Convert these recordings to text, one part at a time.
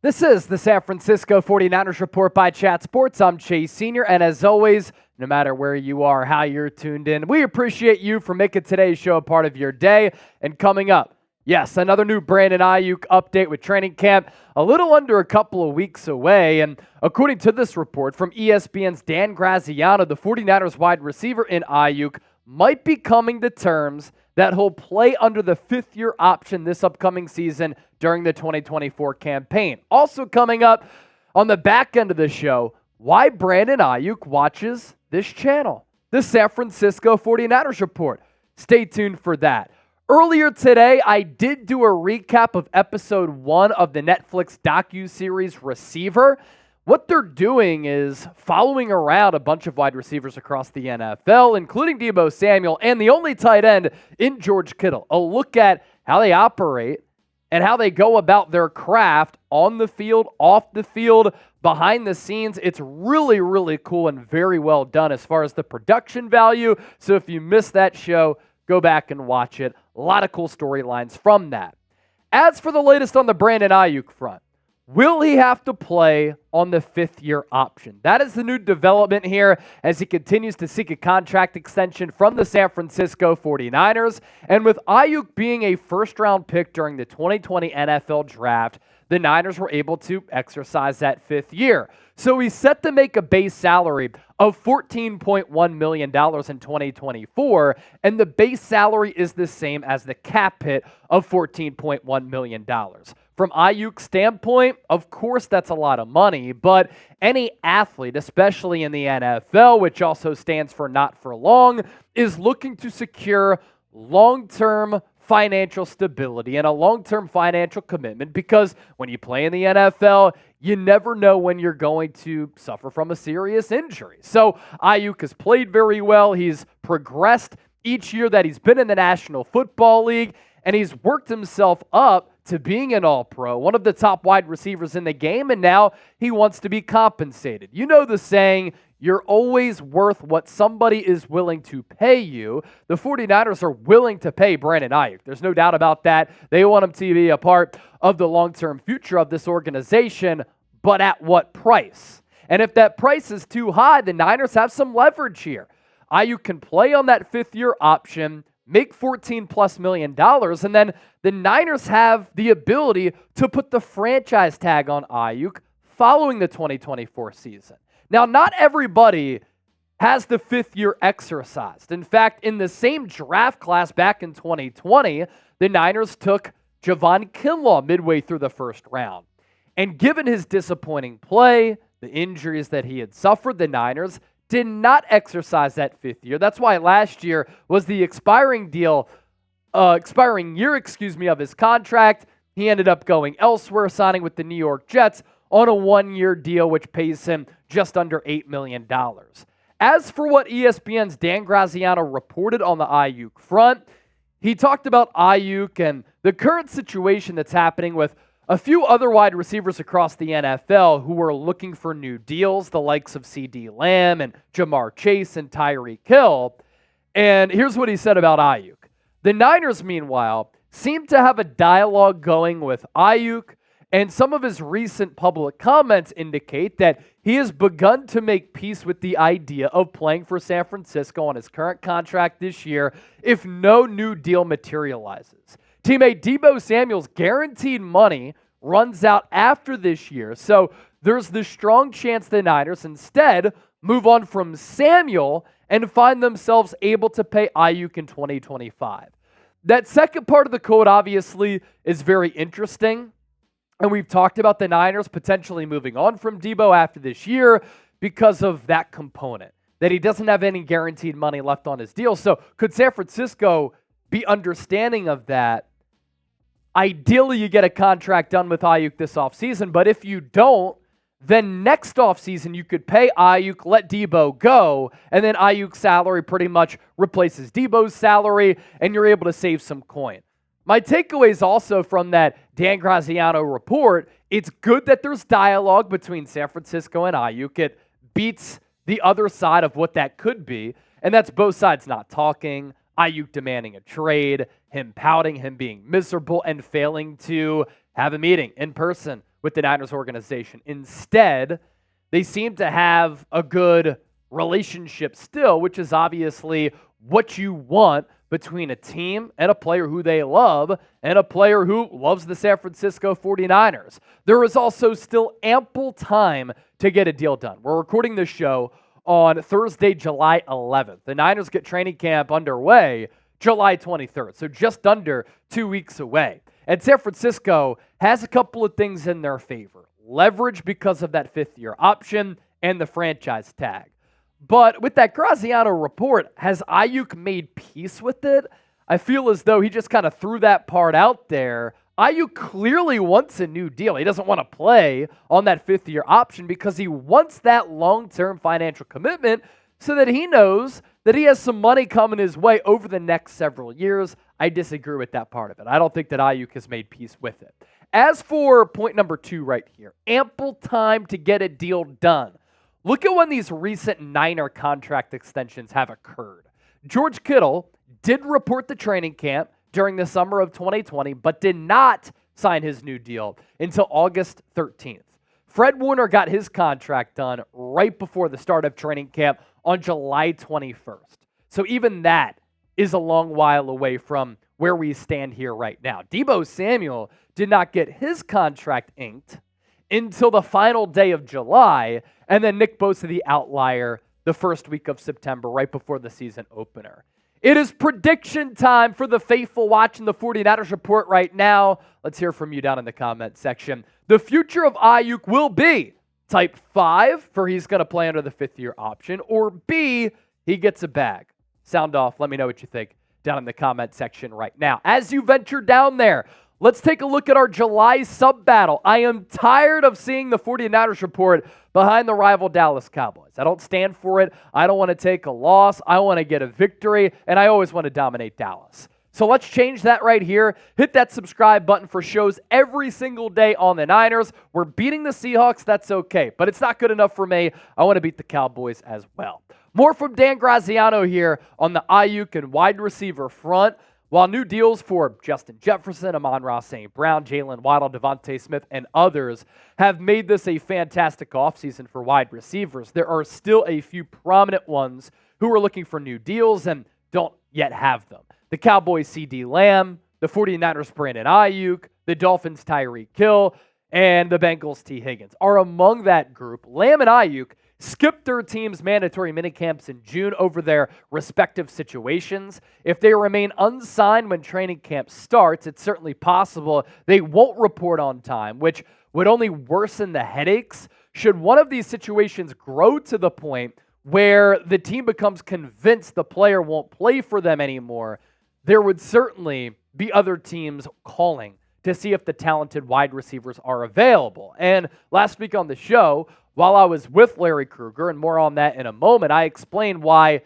This is the San Francisco 49ers Report by Chat Sports. I'm Chase Sr., and as always, no matter where you are, how you're tuned in, we appreciate you for making today's show a part of your day. And coming up, yes, another new Brandon Aiyuk update with training camp a little under a couple of weeks away. And according to this report from ESPN's Dan Graziano, the 49ers wide receiver in Aiyuk might be coming to terms that he'll play under the fifth-year option this upcoming season during the 2024 campaign. Also coming up on the back end of the show, why Brandon Aiyuk watches this channel, the San Francisco 49ers Report. Stay tuned for that. Earlier today, I did do a recap of episode 1 of the Netflix docuseries Receiver. What they're doing is following around a bunch of wide receivers across the NFL, including Deebo Samuel and the only tight end in George Kittle. A look at how they operate and how they go about their craft on the field, off the field, behind the scenes. It's really, really cool and very well done as far as the production value. So if you missed that show, go back and watch it. A lot of cool storylines from that. As for the latest on the Brandon Aiyuk front, will he have to play on the fifth-year option? That is the new development here as he continues to seek a contract extension from the San Francisco 49ers. And with Aiyuk being a first-round pick during the 2020 NFL Draft, the Niners were able to exercise that fifth year. So he's set to make a base salary of $14.1 million in 2024, and the base salary is the same as the cap hit of $14.1 million. From Aiyuk's standpoint, of course that's a lot of money, but any athlete, especially in the NFL, which also stands for not for long, is looking to secure long-term financial stability and a long-term financial commitment, because when you play in the NFL, you never know when you're going to suffer from a serious injury. So Aiyuk has played very well. He's progressed each year that he's been in the National Football League, and he's worked himself up to being an all-pro, one of the top wide receivers in the game, and now he wants to be compensated. You know the saying, you're always worth what somebody is willing to pay you. The 49ers are willing to pay Brandon Aiyuk. There's no doubt about that. They want him to be a part of the long-term future of this organization, but at what price? And if that price is too high, the Niners have some leverage here. Aiyuk can play on that fifth-year option, make $14+ million, and then the Niners have the ability to put the franchise tag on Aiyuk following the 2024 season. Now, not everybody has the fifth year exercised. In fact, in the same draft class back in 2020, the Niners took Javon Kinlaw midway through the first round. And given his disappointing play, the injuries that he had suffered, the Niners did not exercise that fifth year. That's why last year was the expiring year of his contract. He ended up going elsewhere, signing with the New York Jets on a one-year deal, which pays him just under $8 million. As for what ESPN's Dan Graziano reported on the Aiyuk front, he talked about Aiyuk and the current situation that's happening with a few other wide receivers across the NFL who are looking for new deals, the likes of CeeDee Lamb and Jamar Chase and Tyreek Hill. And here's what he said about Aiyuk. The Niners, meanwhile, seem to have a dialogue going with Aiyuk, and some of his recent public comments indicate that he has begun to make peace with the idea of playing for San Francisco on his current contract this year if no new deal materializes. Teammate Deebo Samuel's guaranteed money runs out after this year, so there's the strong chance the Niners instead move on from Samuel and find themselves able to pay Aiyuk in 2025. That second part of the quote obviously is very interesting. And we've talked about the Niners potentially moving on from Deebo after this year because of that component, that he doesn't have any guaranteed money left on his deal. So could San Francisco be understanding of that? Ideally, you get a contract done with Aiyuk this offseason, but if you don't, then next offseason you could pay Aiyuk, let Deebo go, and then Aiyuk's salary pretty much replaces Deebo's salary, and you're able to save some coin. My takeaways also from that Dan Graziano report, it's good that there's dialogue between San Francisco and Aiyuk. It beats the other side of what that could be, and that's both sides not talking, Aiyuk demanding a trade, him pouting, him being miserable, and failing to have a meeting in person with the Niners organization. Instead, they seem to have a good relationship still, which is obviously what you want between a team and a player who they love and a player who loves the San Francisco 49ers. There is also still ample time to get a deal done. We're recording this show on Thursday, July 11th. The Niners get training camp underway July 23rd, so just under 2 weeks away. And San Francisco has a couple of things in their favor. Leverage because of that fifth-year option and the franchise tag. But with that Graziano report, has Aiyuk made peace with it? I feel as though he just kind of threw that part out there. Aiyuk clearly wants a new deal. He doesn't want to play on that fifth-year option because he wants that long-term financial commitment so that he knows that he has some money coming his way over the next several years. I disagree with that part of it. I don't think that Aiyuk has made peace with it. As for point number 2 right here, ample time to get a deal done. Look at when these recent Niner contract extensions have occurred. George Kittle did report to training camp during the summer of 2020, but did not sign his new deal until August 13th. Fred Warner got his contract done right before the start of training camp on July 21st. So even that is a long while away from where we stand here right now. Deebo Samuel did not get his contract inked until the final day of July, and then Nick Bosa, the outlier, the first week of September, right before the season opener. It is prediction time for the faithful watching the 49ers report right now. Let's hear from you down in the comment section. The future of Aiyuk will be type 5 for he's going to play under the fifth-year option, or B, he gets a bag. Sound off. Let me know what you think down in the comment section right now. As you venture down there, let's take a look at our July sub-battle. I am tired of seeing the 49ers report behind the rival Dallas Cowboys. I don't stand for it. I don't want to take a loss. I want to get a victory, and I always want to dominate Dallas. So let's change that right here. Hit that subscribe button for shows every single day on the Niners. We're beating the Seahawks. That's okay, but it's not good enough for me. I want to beat the Cowboys as well. More from Dan Graziano here on the Aiyuk and wide receiver front. While new deals for Justin Jefferson, Amon-Ra St. Brown, Jalen Waddle, Devontae Smith, and others have made this a fantastic offseason for wide receivers, there are still a few prominent ones who are looking for new deals and don't yet have them. The Cowboys' CeeDee Lamb, the 49ers' Brandon Aiyuk, the Dolphins' Tyreek Hill, and the Bengals' T. Higgins are among that group. Lamb and Aiyuk skipped their team's mandatory minicamps in June over their respective situations. If they remain unsigned when training camp starts, it's certainly possible they won't report on time, which would only worsen the headaches should one of these situations grow to the point where the team becomes convinced the player won't play for them anymore. There would certainly be other teams calling to see if the talented wide receivers are available. And last week on the show, while I was with Larry Krueger, and more on that in a moment, I explained why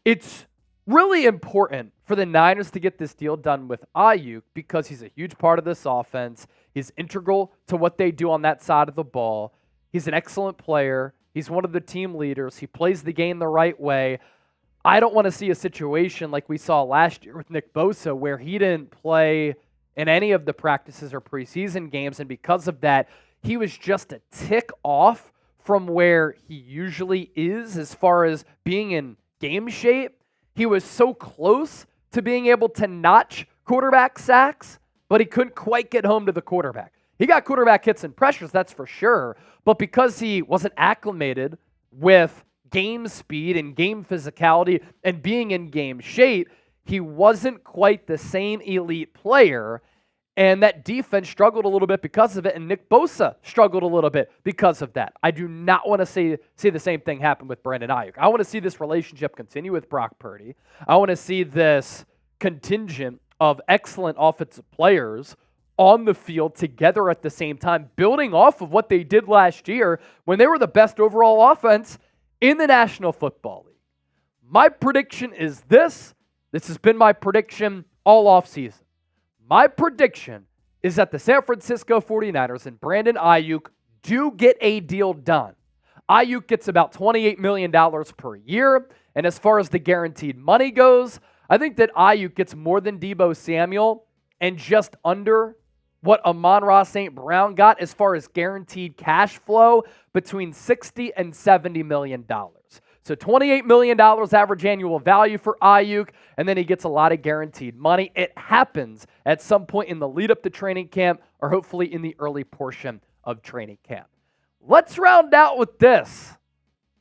it's really important for the Niners to get this deal done with Aiyuk because he's a huge part of this offense. He's integral to what they do on that side of the ball. He's an excellent player. He's one of the team leaders. He plays the game the right way. I don't want to see a situation like we saw last year with Nick Bosa where he didn't play in any of the practices or preseason games, and because of that, he was just a tick off from where he usually is as far as being in game shape. He was so close to being able to notch quarterback sacks, but he couldn't quite get home to the quarterback. He got quarterback hits and pressures, that's for sure, but because he wasn't acclimated with game speed and game physicality and being in game shape, he wasn't quite the same elite player. And that defense struggled a little bit because of it, and Nick Bosa struggled a little bit because of that. I do not want to see the same thing happen with Brandon Aiyuk. I want to see this relationship continue with Brock Purdy. I want to see this contingent of excellent offensive players on the field together at the same time, building off of what they did last year when they were the best overall offense in the National Football League. My prediction is this. This has been my prediction all offseason. My prediction is that the San Francisco 49ers and Brandon Aiyuk do get a deal done. Aiyuk gets about $28 million per year, and as far as the guaranteed money goes, I think that Aiyuk gets more than Deebo Samuel and just under what Amon-Ra St. Brown got as far as guaranteed cash flow, between $60 and $70 million. So $28 million average annual value for Aiyuk, and then he gets a lot of guaranteed money. It happens at some point in the lead up to training camp or hopefully in the early portion of training camp. Let's round out with this.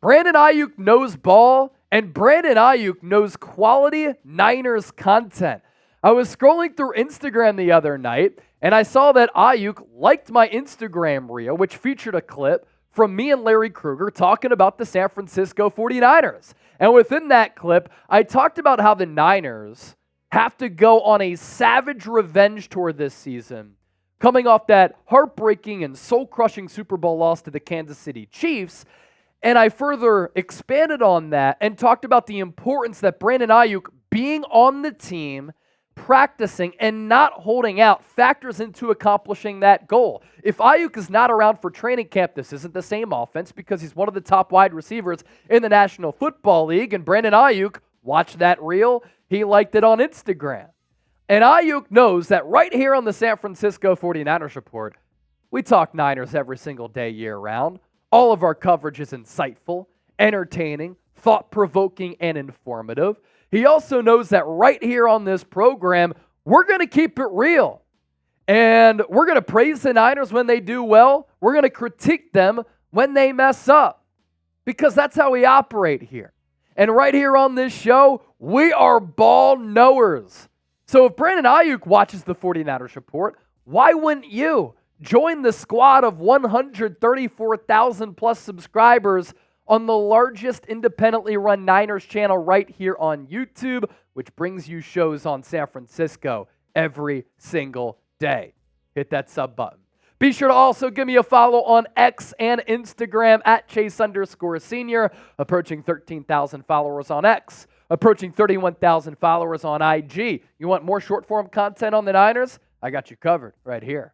Brandon Aiyuk knows ball, and Brandon Aiyuk knows quality Niners content. I was scrolling through Instagram the other night, and I saw that Aiyuk liked my Instagram reel, which featured a clip from me and Larry Krueger talking about the San Francisco 49ers. And within that clip, I talked about how the Niners have to go on a savage revenge tour this season, coming off that heartbreaking and soul-crushing Super Bowl loss to the Kansas City Chiefs. And I further expanded on that and talked about the importance that Brandon Aiyuk being on the team, practicing, and not holding out factors into accomplishing that goal. If Aiyuk is not around for training camp, this isn't the same offense because he's one of the top wide receivers in the National Football League. And Brandon Aiyuk, watch that reel, he liked it on Instagram. And Aiyuk knows that right here on the San Francisco 49ers Report, we talk Niners every single day year-round. All of our coverage is insightful, entertaining, thought-provoking, and informative. He also knows that right here on this program, we're going to keep it real. And we're going to praise the Niners when they do well. We're going to critique them when they mess up. Because that's how we operate here. And right here on this show, we are ball knowers. So if Brandon Aiyuk watches the 49ers Report, why wouldn't you? Join the squad of 134,000 plus subscribers on the largest independently run Niners channel right here on YouTube, which brings you shows on San Francisco every single day. Hit that sub button. Be sure to also give me a follow on X and Instagram at Chase_Senior, approaching 13,000 followers on X, approaching 31,000 followers on IG. You want more short form content on the Niners? I got you covered right here.